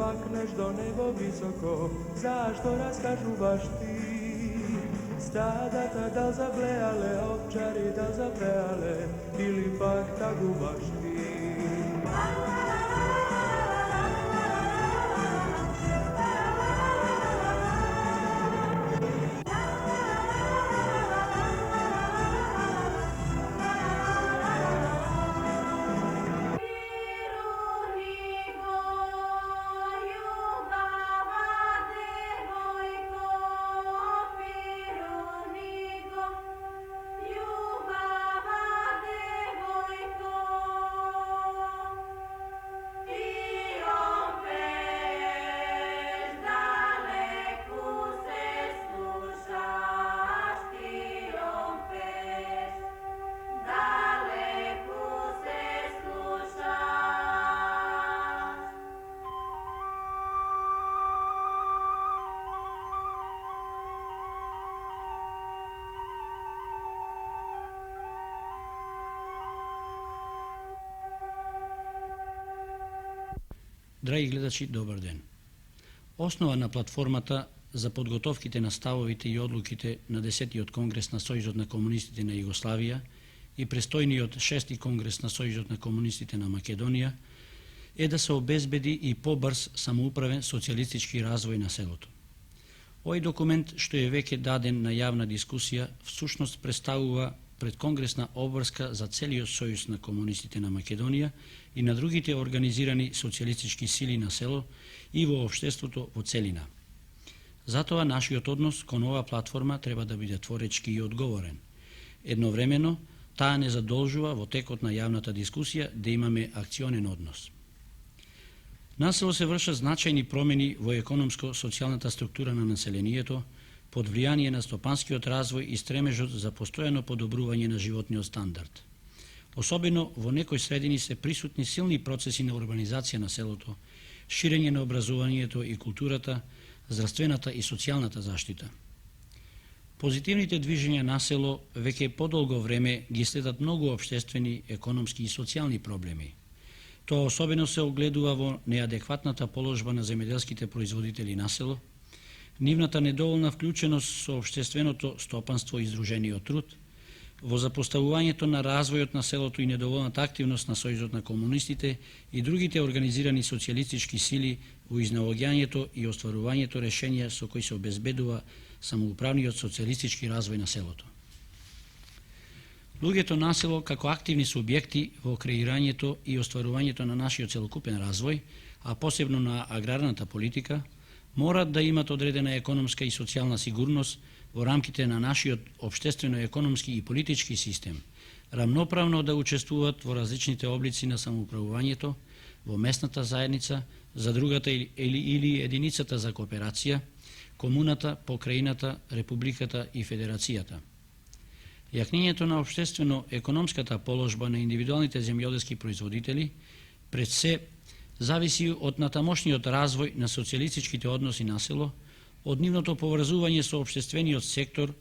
makneš do nebo visoko, zašto raskažu baš ti? Stadata da zablejale, ovčari da zaprejale, ili pak tako baš ti? Драги гледачи, добар ден. Основа на платформата за подготовките на ставовите и одлуките на 10-тиот конгрес на Сојузот на комунистите на Југославија и престојниот 6-ти конгрес на Сојузот на комунистите на Македонија е да се обезбеди и побрз самоуправен социјалистички развој на селото. Овој документ, што е веќе даден на јавна дискусија, всушност представува предконгресна обврска за целиот Сојуз на комунистите на Македонија и на другите организирани социјалистички сили на село и во општеството во целина. Затоа нашиот однос кон оваа платформа треба да биде творечки и одговорен. Едновремено, таа не задолжува во текот на јавната дискусија да имаме акционен однос. На село се вршат значајни промени во економско-социјалната структура на населението, под влијание на стопанскиот развој и стремежот за постојано подобрување на животниот стандард. Особено во некои средини се присутни силни процеси на урбанизација на селото, ширење на образованието и културата, здравствената и социјалната заштита. Позитивните движења на село веќе подолго време ги следат многу општествени, економски и социјални проблеми. Тоа особено се огледува во неадекватната положба на земјоделските производители на село, нивната недоволна вклученост со општественото стопанство и издружениот труд, во запоставувањето на развојот на селото и недоволната активност на Сојузот на комунистите и другите организирани социјалистички сили во изнаоѓањето и остварувањето решенија со кои се обезбедува самоуправниот социјалистички развој на селото. Луѓето на село како активни субјекти во креирањето и остварувањето на нашиот целокупен развој, а посебно на аграрната политика, морат да имат одредена економска и социјална сигурност во рамките на нашиот општествено-економски и политички систем, рамноправно да учествуваат во различните облици на самоуправувањето, во местната заедница, задругата или единицата за кооперација, комуната, покраината, републиката и федерацијата. Јакнењето на општествено-економската положба на индивидуалните земјоделски производители пред се зависи од натамошниот развој на социјалистичките односи на село, од нивното поврзување со општествениот сектор,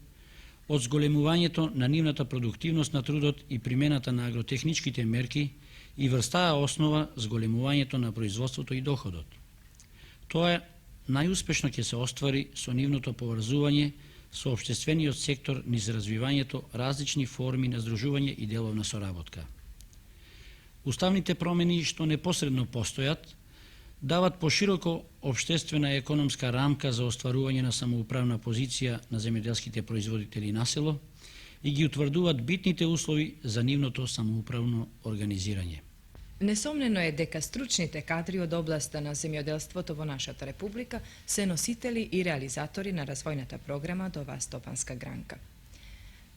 од зголемувањето на нивната продуктивност на трудот и примената на агротехничките мерки и врз таа основа зголемувањето на производството и доходот. Тоа најуспешно ќе се оствари со нивното поврзување со општествениот сектор низ развивањето различни форми на здружување и деловна соработка. Уставните промени што непосредно постојат дават пошироко општествена и економска рамка за остварување на самоуправна позиција на земјоделските производители на село и ги утврдуваат битните услови за нивното самоуправно организирање. Несомнено е дека стручните кадри од областа на земјоделството во нашата република се носители и реализатори на развојната програма до оваа стопанска гранка.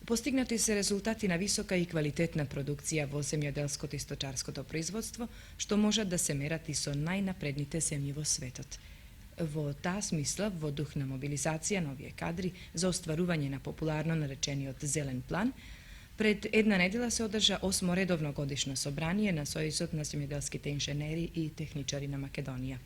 Постигнати се резултати на висока и квалитетна продукција во земјоделското и сточарското производство, што можат да се мерат и со најнапредните земји во светот. Во таа смисла, во дух на мобилизација на овие кадри за остварување на популарно наречениот Зелен план, пред една недела се одржа 8 редовно годишно собрание на Сојузот на земјоделските инженери и техничари на Македонија.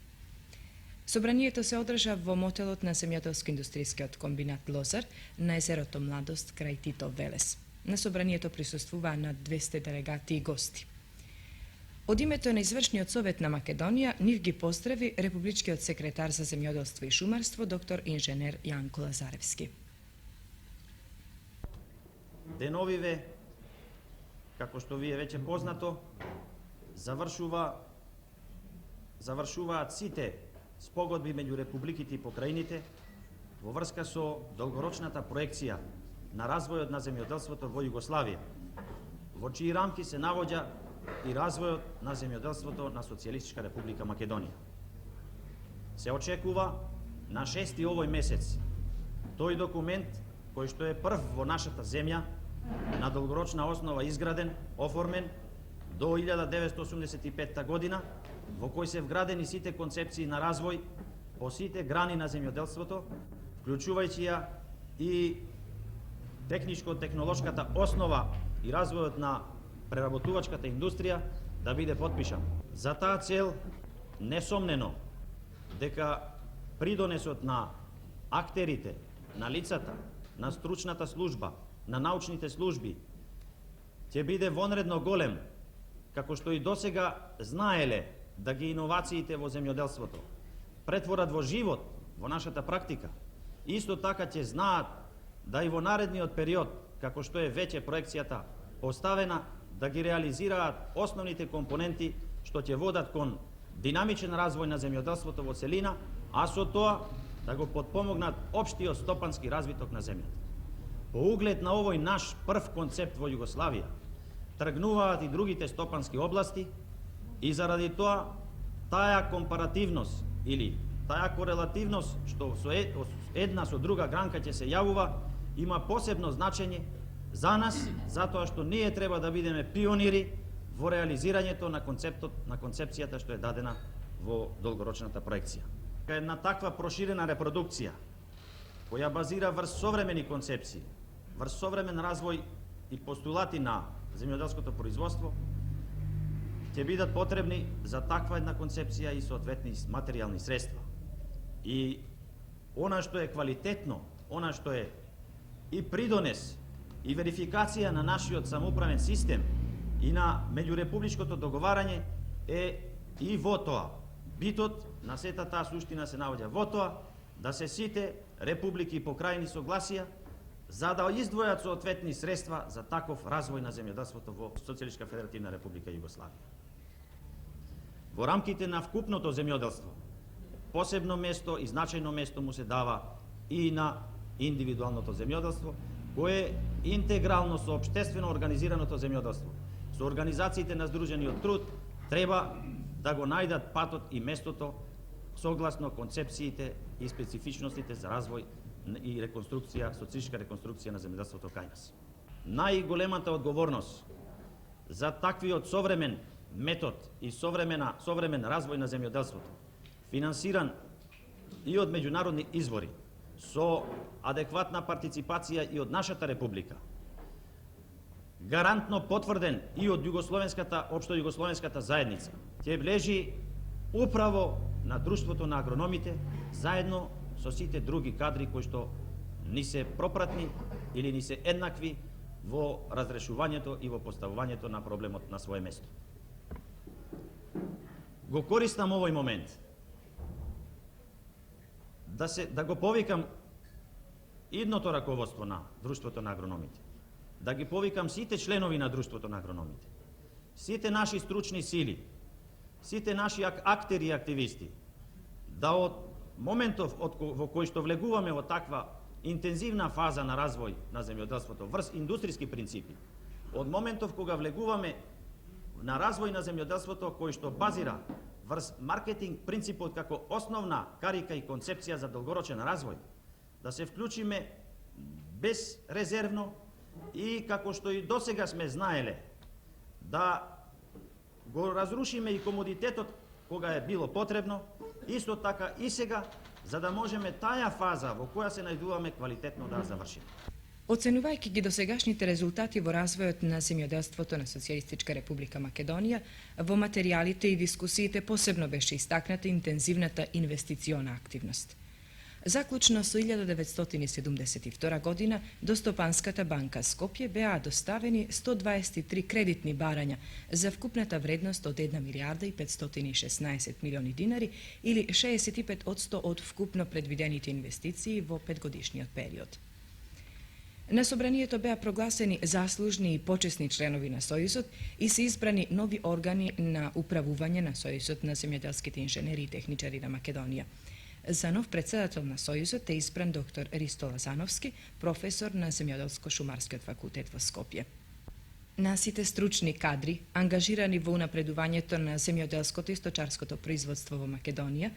Собранието се одржа во мотелот на земјоделско-индустријскиот комбинат Лозар на езерото Младост крај Тито Велес. На собранието присуствуваа над 200 делегати и гости. Od imето je na izvršni Sovetna Makedonija, njih gi pozdраvi republički sekretar za zemljodelstvo i šumarstvo, dr. inženjer Janko Lazarevski. Деновиве, како што ви е веќе познато, завршуваат сите спогодби меѓу републиките и покрајните во врска со долгорочната проекција на развојот на земјоделството во Југославија, во чии рамки се навоѓа и развојот на земјоделството на Социјалистичка република Македонија. Се очекува на 6 овој месец тој документ, кој што е прв во нашата земја, на долгорочна основа изграден, оформен до 1985 година, во кој се вградени сите концепции на развој по сите грани на земјоделството, вклучувајќи ја и техничко-технолошката основа и развојот на преработувачката индустрија да биде подпишан. За таа цел, несомнено, дека придонесот на актерите, на лицата, на стручната служба, на научните служби, ќе биде вонредно голем, како што и досега знаеле да ги иновациите во земјоделството претворат во живот во нашата практика. Исто така ќе знаат да и во наредниот период, како што е веќе проекцијата поставена, да ги реализираат основните компоненти што ќе водат кон динамичен развој на земјоделството во целина, а со тоа да го подпомогнат општиот стопански развиток на земјата. По углед на овој наш прв концепт во Југославија, тргнуваат и другите стопански области и заради тоа таа компаративност или таа корелативност што со една со друга гранка ќе се јавува, има посебно значење за нас, затоа што ние треба да бидеме пионири во реализирањето на концепцијата што е дадена во долгорочната проекција. Една таква проширена репродукција, која базира врз современи концепции, врз современ развој и постулати на земјоделското производство, ќе бидат потребни за таква една концепција и соодветни материјални средства. И она што е квалитетно, она што е и придонес и верификација на нашиот самоуправен систем и на меѓурепубличкото договарање е и во тоа. Битот на сета таа суштина се наоѓа во тоа да се сите републики и покрајни согласија за да издвојат соодветни средства за таков развој на земјоделството во Социјалистичка федеративна република Југославија. Во рамките на вкупното земјоделство, посебно место и значајно место му се дава и на индивидуалното земјоделство, кое е интегрално со општествено организираното земјоделство. Со организациите на Сдружениот труд треба да го најдат патот и местото согласно концепциите и специфичностите за развој и реконструкција, социјалистичка реконструкција на земјоделството кај нас. Најголемата одговорност за таквиот современ метод и современ развој на земјоделството, финансиран и од меѓународни извори, со адекватна партиципација и од нашата република, гарантно потврден и од општо југословенската заедница, ќе лежи управо на Друштвото на агрономите, заедно со сите други кадри кои што ни се пропратни или ни се еднакви во разрешувањето и во поставувањето на проблемот на свое место. Го користам овој момент да го повикам идното раководство на Друштвото на агрономите, да ги повикам сите членови на Друштвото на агрономите, сите наши стручни сили, сите наши актери и активисти, да од моментов во кој што влегуваме во таква интензивна фаза на развој на земјоделството врз индустријски принципи, од моментов кога влегуваме на развој на земјоделството кој што базира врз маркетинг принципот како основна карика и концепција за долгорочен развој, да се вклучиме безрезервно и како што и досега сме знаеле, да го разрушиме и комодитетот кога е било потребно, исто така и сега, за да можеме таа фаза во која се најдуваме квалитетно да завршиме. Оценувајќи ги досегашните резултати во развојот на земјоделството на Социјалистичка република Македонија, во материјалите и дискусиите посебно беше истакната интензивната инвестициона активност. Заклучно со 1972 година до Стопанската банка Скопје беа доставени 123 кредитни барања за вкупната вредност од 1 милиарда и 516 милиони динари или 65% од вкупно предвидените инвестиции во петгодишниот период. На собранието беа прогласени заслужни и почесни членови на Сојузот и се избрани нови органи на управување на Сојузот на земјоделските инженери и техничари на Македонија. За нов председател на Сојузот е избран доктор Ристо Лазановски, професор на Земјоделско-шумарскиот факултет во Скопје. На сите стручни кадри, ангажирани во унапредувањето на земјоделското и сточарското производство во Македонија,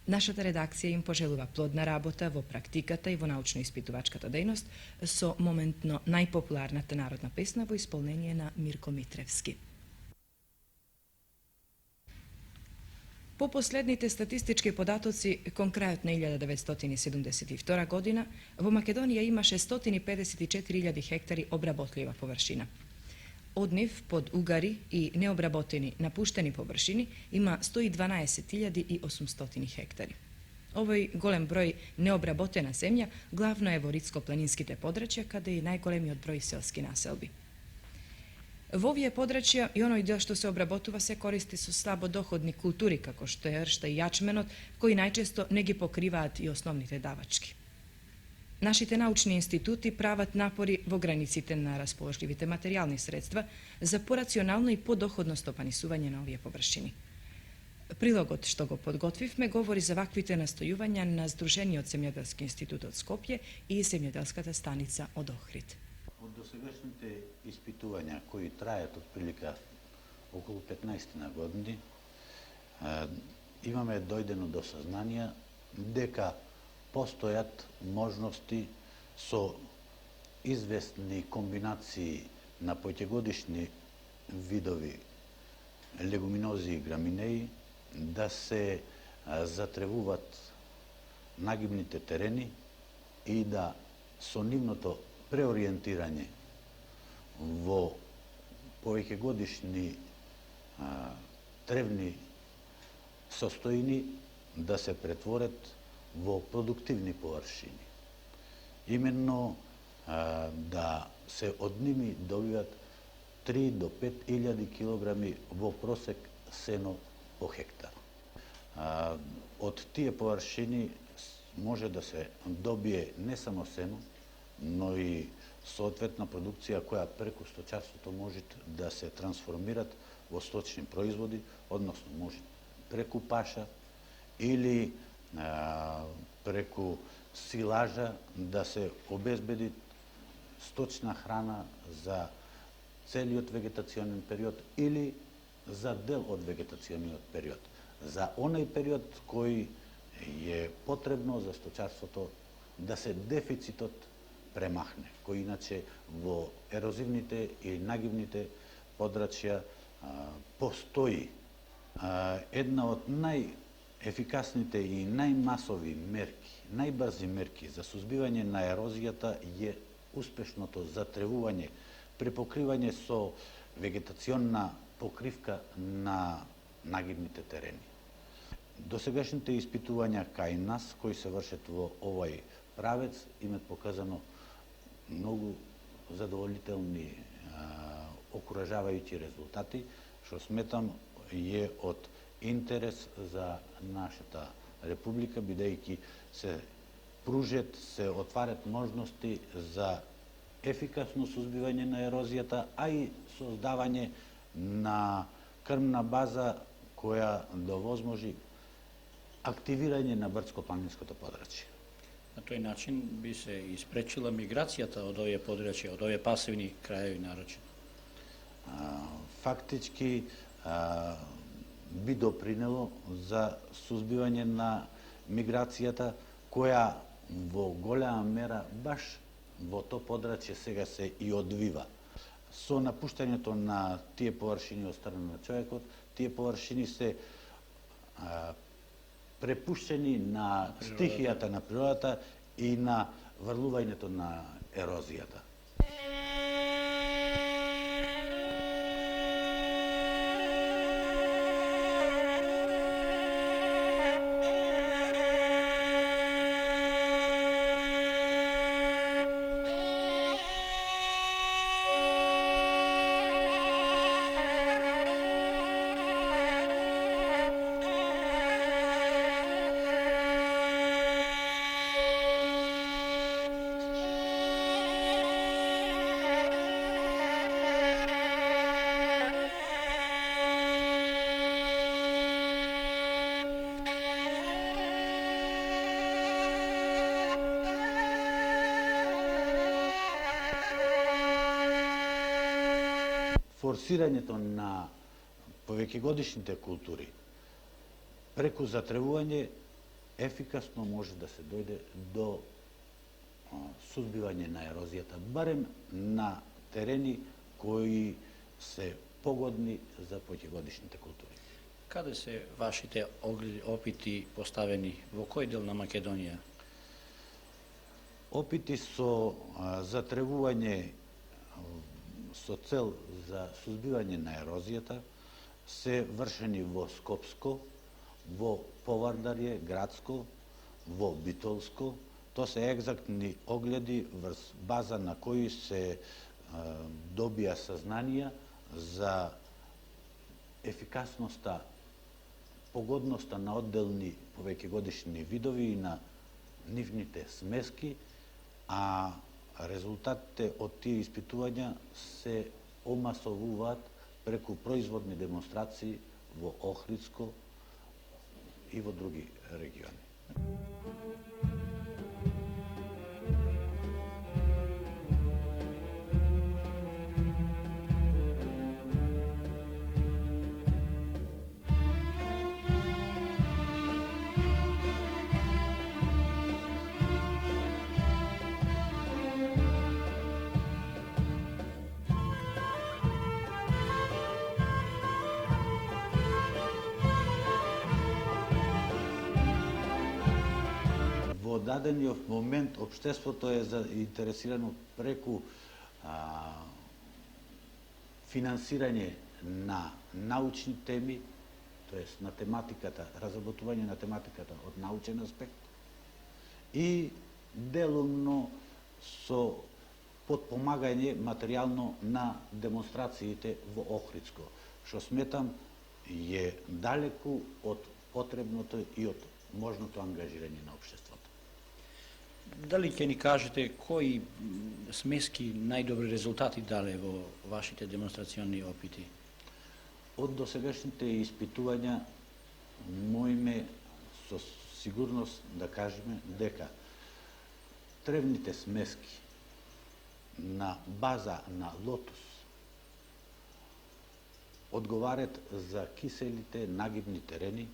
нашата редакција им пожелува плодна работа во практиката и во научно-испитувачката дејност со моментно најпопуларната народна песна во исполнение на Мирко Митревски. По последните статистички податоци, кон крајот на 1972 година, во Македонија имаше 154.000 хектари обработлива површина. Од нив, под угари и необработени напуштени површини, има 112.800 хектари. Овој голем број необработена земја главно е во ридско-планинските подрачја, каде е најголемиот број селски населби. Во овие подрачја и оној дел што се обработува се користи со слабо доходни култури, како што е ршта и јачменот, кои најчесто не ги покриваат и основните давачки. Нашите научни институти прават напори во границите на расположливите материјални средства за порационално и подоходно стопанисување на овие површини. Прилогот што го подготвивме говори за ваквите настојувања на Здружениот земјоделски институт од Скопје и земјоделската станица од Охрид. Од досегашните испитувања кои трајат од прилика околу 15 на години, имаме дојдено до сознание дека постојат можности со известни комбинации на поќегодишни видови легуминози и граминеи да се затревуваат нагибните терени и да со нивното преориентирање во повеќегодишни тревни состојни да се претворат во продуктивни површини. Именно да се од ними добиват 3 до 5.000 килограми во просек сено по хектар. Од тие површини може да се добие не само сено, но и соодветна продукција која преку сточарството може да се трансформират во сточни производи, односно може преку паша или преку силажа да се обезбеди сточна храна за целиот вегетационен период или за дел од вегетациониот период. За онај период кој е потребно за сточарството да се дефицитот премахне, кој иначе во ерозивните и нагибните подрачја постои. Една од најефикасните и најмасови мерки, најбрзи мерки за сузбивање на ерозијата е успешното затревување, препокривање со вегетационна покривка на нагибните терени. Досегашните испитувања кај нас, кои се вршат во овој правец, имат показано многу задоволителни, окуражавајќи резултати, што сметам е од интерес за нашата република, бидејќи се пружат, се отварат можности за ефикасно сузбивање на ерозијата, а и создавање на крмна база која да овозможи активирање на брдско-планинското подрачје. На тој начин би се испречила миграцијата од овие подрачја, од овие пасивни краеви нарочно. Фактички би допринело за сузбивање на миграцијата која во голема мера баш во то подрачје сега се и одвива. Со напуштањето на тие површини од страна на човекот, тие површини се препуштени на стихијата на природата и на врлувањето на ерозијата. форсирањето на повеќегодишните култури преку затревување ефикасно може да се дојде до сузбивање на ерозијата, барем на терени кои се погодни за повеќегодишните култури. Каде се вашите опити поставени? Во кој дел на Македонија? Опити со затревување со цел за сузбивање на ерозијата се вршени во Скопско, во Повардарје, Градско, во Битолско. То се екзактни огледи врз база на кои се добија сазнанија за ефикасноста, погодноста на одделни повеќегодишни видови и на нивните смески, а резултатите од тие испитувања се омасовуваат преку производни демонстрации во Охридско и во други региони. Во дадениот момент општеството е заинтересирано преку финансирање на научни теми, тоест на тематиката, разработување на тематиката од научен аспект и делумно со подпомагање материјално на демонстрациите во Охридско, што сметам е далеку од потребното и од можното ангажирање на општеството. Дали ќе ни кажете кои смески најдобри резултати дале во вашите демонстрациони опити? Од досегашните испитувања можеме со сигурност да кажеме дека тревните смески на база на лотус одговарат за киселите нагибни терени.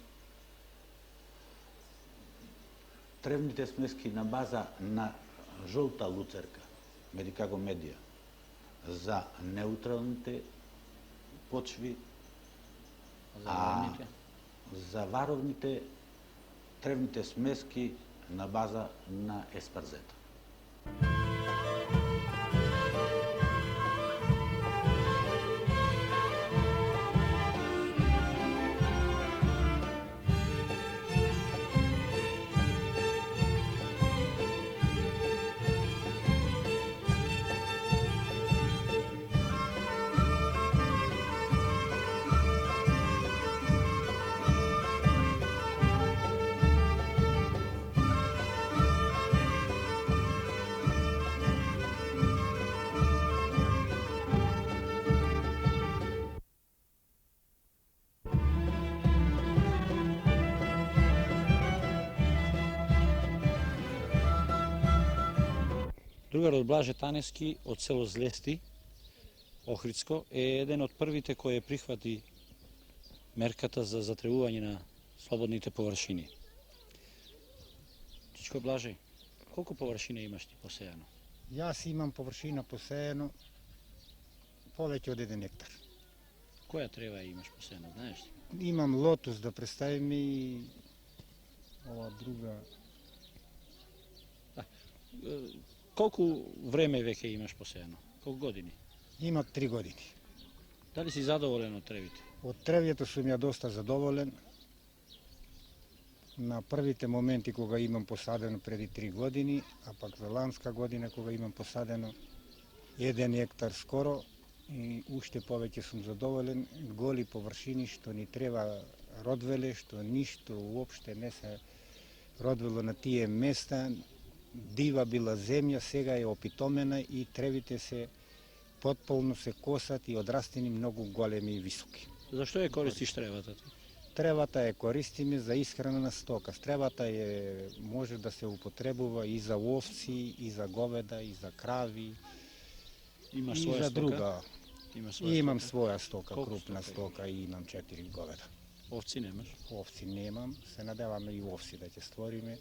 Тревните смески на база на жолта луцерка, Медикаго медија, за неутралните почви, а за варовните тревните смески на база на еспарзета. Другарот Блаже Таневски од село Злести, Охридско, е еден од првите кој прихвати мерката за затревување на слободните површини. Чичко Блаже, колку површина имаш ти посејано? Јас имам површина посејано повеќе од 1 хектар. Која трева имаш посејано, знаеш ли? Имам лотус да представим и ова друга. Колку време веќе имаш посејано? Колку години? Има 3 години. Дали си задоволен од тревите? Од тревјето сум ја доста задоволен. На првите моменти кога имам посадено преди 3 години, а пак за ланска година кога имам посадено 1 хектар скоро, и уште повеќе сум задоволен. Голи површини што ни треба родвеле, што ништо уопште не се родвело на тие места. Дива била земја, сега е опитомена и тревите се потполно се косат и одрастени многу големи и високи. Зашто ја користиш тревата ти? Тревата ја користиме за исхрана на стока. Тревата може да се употребува и за овци, и за говеда, и за крави, Имаш и своја за стока? друга. Има своја Имам стока? своја стока, Колку крупна стока стока и имам 4 говеда. Овци немаш? Овци немам, се надеваме и овци да ќе створиме,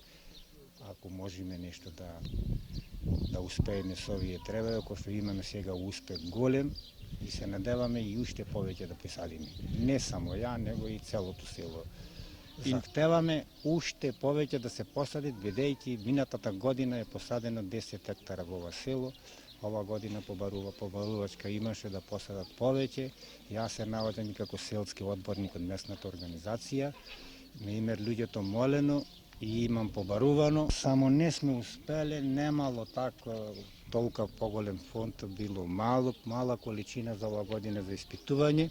ако можеме нешто да успееме со овие требави, кој што имаме сега успех голем и се надеваме и уште повеќе да посадиме. Не само ја, него и целото село. Захтеваме уште повеќе да се посади, бидејќи минатата година е посадено 10 хектара во ова село. Ова година побарувачка имаше да посадат повеќе. Јас се наоѓам и како селски одборник од местната организација. На имер луѓето молено и имам побарувано. Само не сме успеле, немало така толка поголем фонд, било мала количина за ова година за испитување.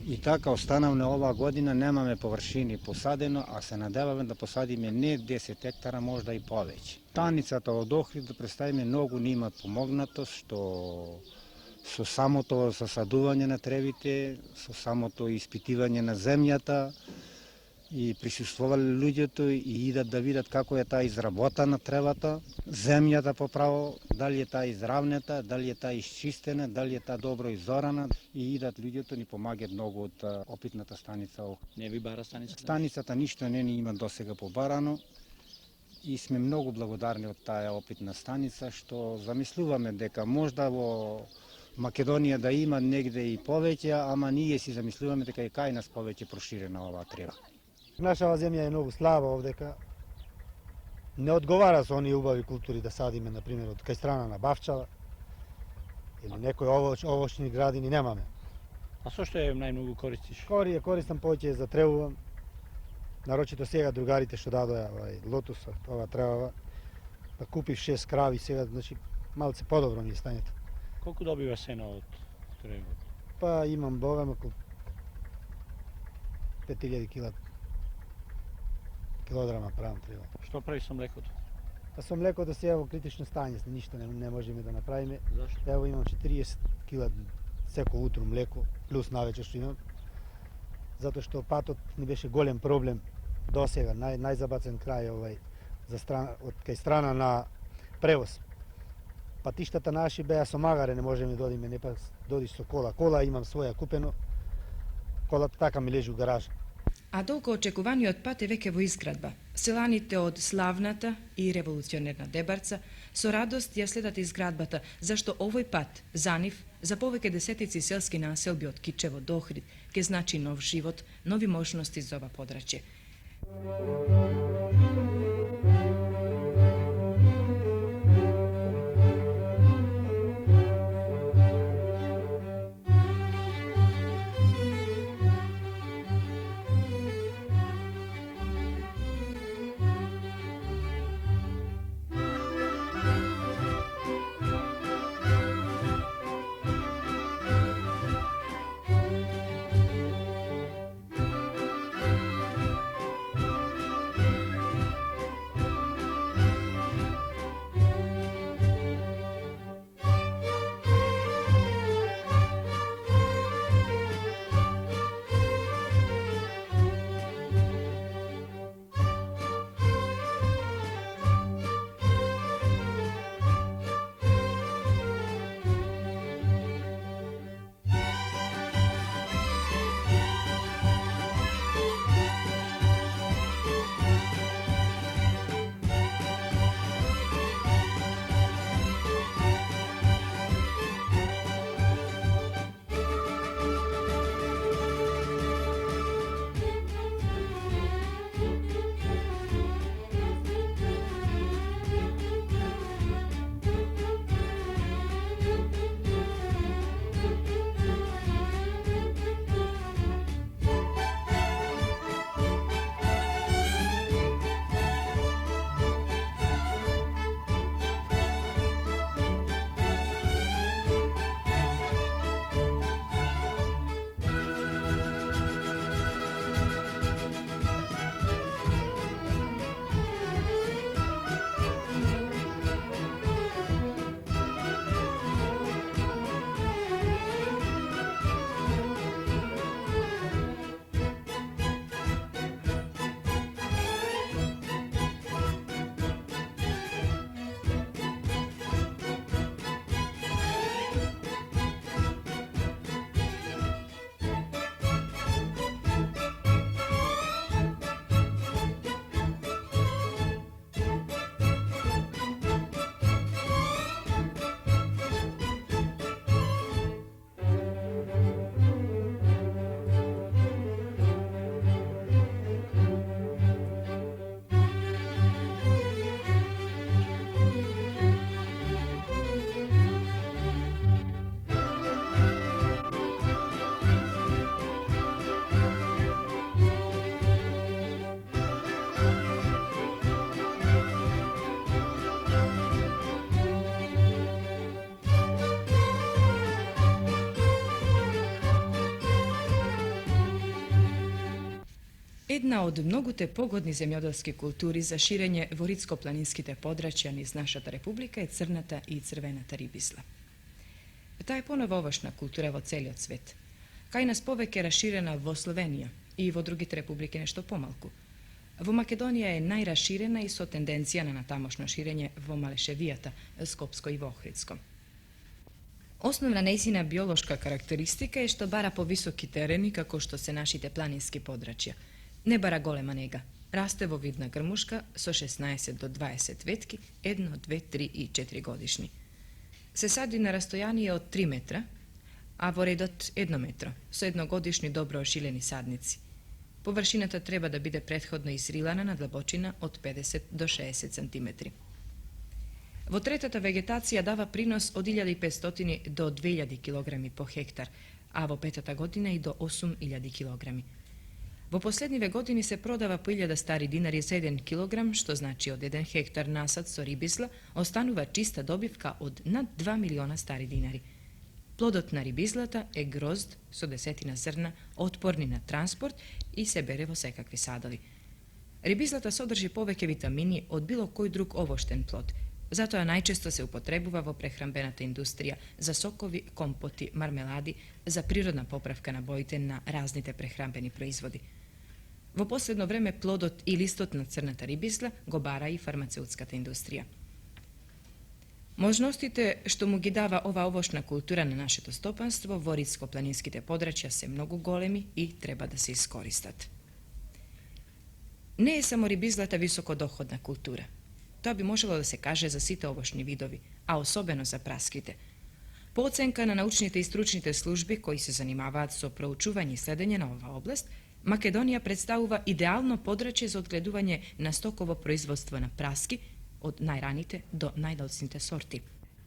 И така останавме ова година, немаме површини посадено, а се надеваме да посадиме не 10 хектара, можда и повеќе. Станицата од Охрид, да представиме, многу ни имат помогнато, што со самото засадување на тревите, со самото испитивање на земјата, и присуствувале луѓето и идат да видат како е таа изработена тревата, земјата поправо, дали е таа изравнета, дали е таа исчистена, дали е таа добро изорана, и идат луѓето, ни помагаат многу од опитната станица. Не ви бара станицата? Станицата ништо не ни има досега побарано и сме многу благодарни од таа опитна станица, што замислуваме дека можда во Македонија да има негде и повеќе, ама ние си замислуваме дека е кај нас повеќе проширена оваа трева. Нашава земја е многу слаба овдека. Не одговара со оние убави култури да садиме, например, од кај страна на Бавчала или некои овошни градини немаме. А со што е најмногу користиш? Корија користам повеќе за тревувам. Нарочито сега другарите што дадоа лотусот, ова тревава. Па купив 6 крави сега, значи малце подобро ми е стањето. Колку добива сено од тревот? Па имам богам околу 5000 килограма правам трева. Што прави со млекото? Па со млекото сега во критично стање, ништо не можеме да направиме. Зашто? Ево имам 40 кила секо утро млеко, плюс навечер што имам. Затоа што патот ни беше голем проблем до сега, најзабацен крај од кај страна на превоз. Патиштата наши беа со магаре, не можеме да одиме, не па додиш со кола. Кола имам своја купено, колата така ми лежи у гаража. А долго очекуваниот пат е веќе во изградба. Селаните од славната и револуционерна Дебарца со радост ја следат изградбата, зашто овој пат за нив, за повеќе десетици селски населби од Кичево до Охрид, ке значи нов живот, нови можности за ова подрачје. Една од многуте погодни земјоделски култури за ширење во ридско-планинските подрачја низ нашата република е црната и црвената рибизла. Таа е понова овошна култура во целиот свет. Кај нас повеќе расширена во Словенија и во другите републики нешто помалку. Во Македонија е најраширена и со тенденција на натамошно ширење во Малешевијата, Скопско и во Охридско. Основна нејзина биолошка карактеристика е што бара повисоки терени како што се нашите планински подрачја. Не бара голема нега. Расте во вид на грмушка со 16 до 20 ветки, 1, 2, 3 и 4 годишни. Се сади на растојание од 3 метра, а во редот 1 метро, со едногодишни добро ошилени садници. Површината треба да биде претходно изрилана на длабочина од 50 до 60 сантиметри. Во третата вегетација дава принос од 1500 до 2000 килограми по хектар, а во петата година и до 8000 килограми. Во последниве години се продава по 1000 стари динари за 1 килограм, што значи од 1 хектар насад со рибизла останува чиста добивка од над 2 милиона стари динари. Плодот на рибизлата е грозд со десетина зрна, отпорни на транспорт и се бере во секакви садови. Рибизлата содржи повеќе витамини од било кој друг овоштен плод, затоа најчесто се употребува во прехранбената индустрија за сокови, компоти, мармелади, за природна поправка на боите на разните прехранбени производи. Во последно време плодот и листот на црната рибизла го бара и фармацеутската индустрија. Можностите што му ги дава ова овошна култура на нашето стопанство во ридско-планинските подрачја се многу големи и треба да се искористат. Не е само рибизлата високодоходна култура. Тоа би можело да се каже за сите овошни видови, а особено за праските. По оценка на научните и стручните служби кои се занимаваат со проучување и следење на оваа област, Македонија представува идеално подрачје за одгледување на стоково производство на праски, од најраните до најдалцните сорти.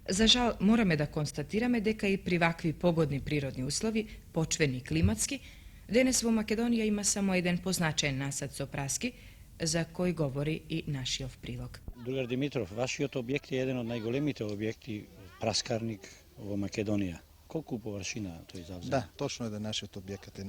За жал, мораме да констатираме дека и при вакви погодни природни услови, почвени и климатски, денес во Македонија има само еден позначаен насад со праски, за кој говори и нашиот прилог. Другар Димитров, вашиот објект е еден од најголемите објекти праскарник во Македонија. Колку површина тој завзема? Да, точно е да нашиот објекат е